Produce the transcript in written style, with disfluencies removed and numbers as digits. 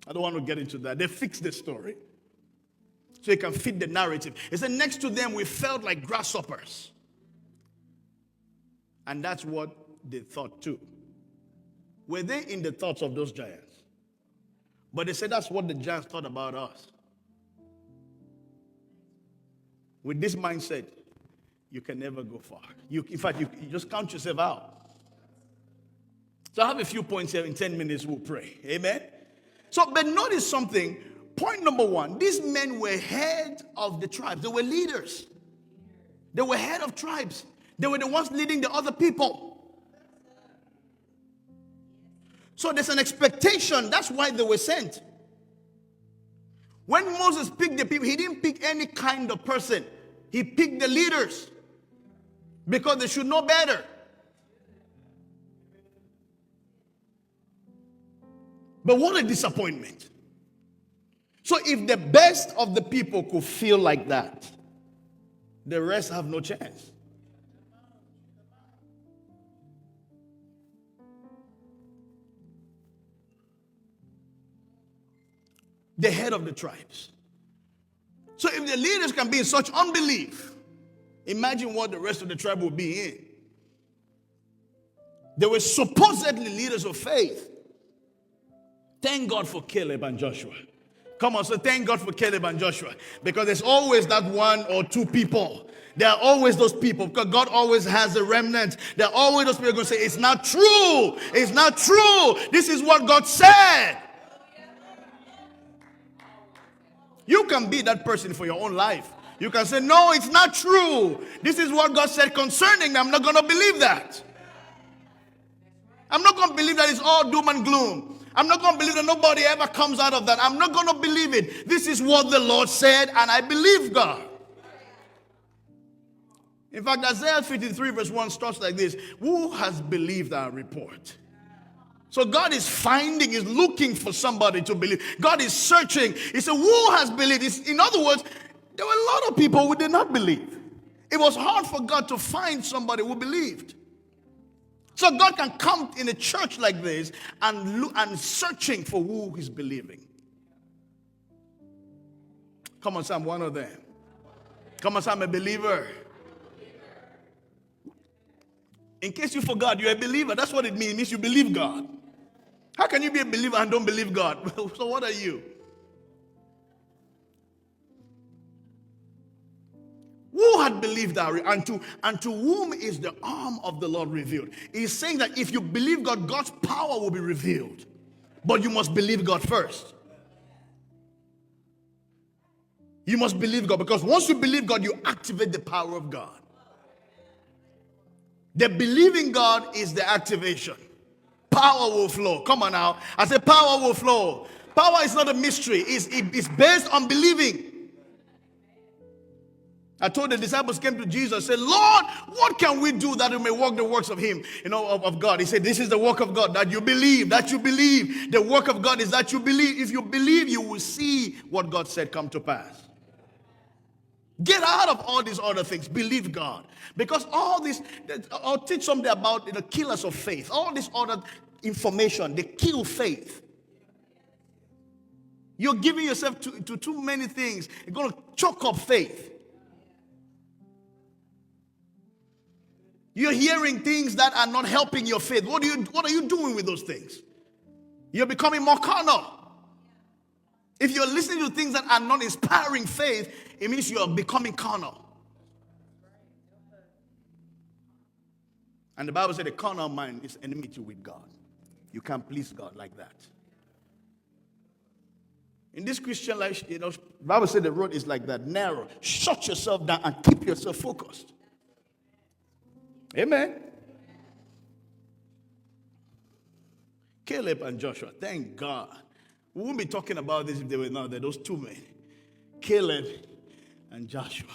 I don't want to get into that. They fixed the story so it can fit the narrative. It said, next to them, we felt like grasshoppers. And that's what they thought too. Were they in the thoughts of those giants? But they said that's what the giants thought about us. With this mindset, you can never go far. In fact, you just count yourself out. So I have a few points here. In 10 minutes, we'll pray. Amen? So, but notice something. Point number one, these men were head of the tribes. They were leaders. They were head of tribes. They were the ones leading the other people. So there's an expectation. That's why they were sent. When Moses picked the people, he didn't pick any kind of person. He picked the leaders because they should know better. But what a disappointment. So if the best of the people could feel like that, the rest have no chance. The head of the tribes. So if the leaders can be in such unbelief, imagine what the rest of the tribe will be in. They were supposedly leaders of faith. Thank God for Caleb and Joshua. Come on, so thank God for Caleb and Joshua. Because there's always that one or two people. There are always those people. Because God always has a remnant. There are always those people going to say, it's not true. It's not true. This is what God said. You can be that person for your own life. You can say, no, it's not true. This is what God said concerning me. I'm not going to believe that. I'm not going to believe that it's all doom and gloom. I'm not going to believe that nobody ever comes out of that. I'm not going to believe it. This is what the Lord said, and I believe God. In fact, Isaiah 53 verse 1 starts like this. Who has believed our report? So God is finding, is looking for somebody to believe. God is searching. He said, who has believed? In other words, there were a lot of people who did not believe. It was hard for God to find somebody who believed. So God can come in a church like this and look and searching for who is believing. Come on, say I'm one of them. Come on, say I'm a believer. In case you forgot, you're a believer. That's what it means. It means you believe God. How can you be a believer and don't believe God? So what are you? Who had believed that? And to whom is the arm of the Lord revealed? He's saying that if you believe God, God's power will be revealed. But you must believe God first. You must believe God, because once you believe God, you activate the power of God. The believing God is the activation. Power will flow. Come on now. I say power will flow. Power is not a mystery. It's based on believing. I told the disciples came to Jesus and said, Lord, what can we do that we may walk the works of him, of God? He said, this is the work of God, that you believe, that you believe. The work of God is that you believe. If you believe, you will see what God said come to pass. Get out of all these other things. Believe God. Because all this, I'll teach something about the killers of faith. All this other information, they kill faith. You're giving yourself to too many things. You're going to choke up faith. You're hearing things that are not helping your faith. What are you doing with those things? You're becoming more carnal. If you're listening to things that are not inspiring faith, it means you are becoming carnal. And the Bible said the carnal mind is enmity with God. You can't please God like that. In this Christian life, the Bible said the road is like that, narrow. Shut yourself down and keep yourself focused. Amen. Caleb and Joshua, thank God. We won't be talking about this if they were not there. Those two men, Caleb and Joshua.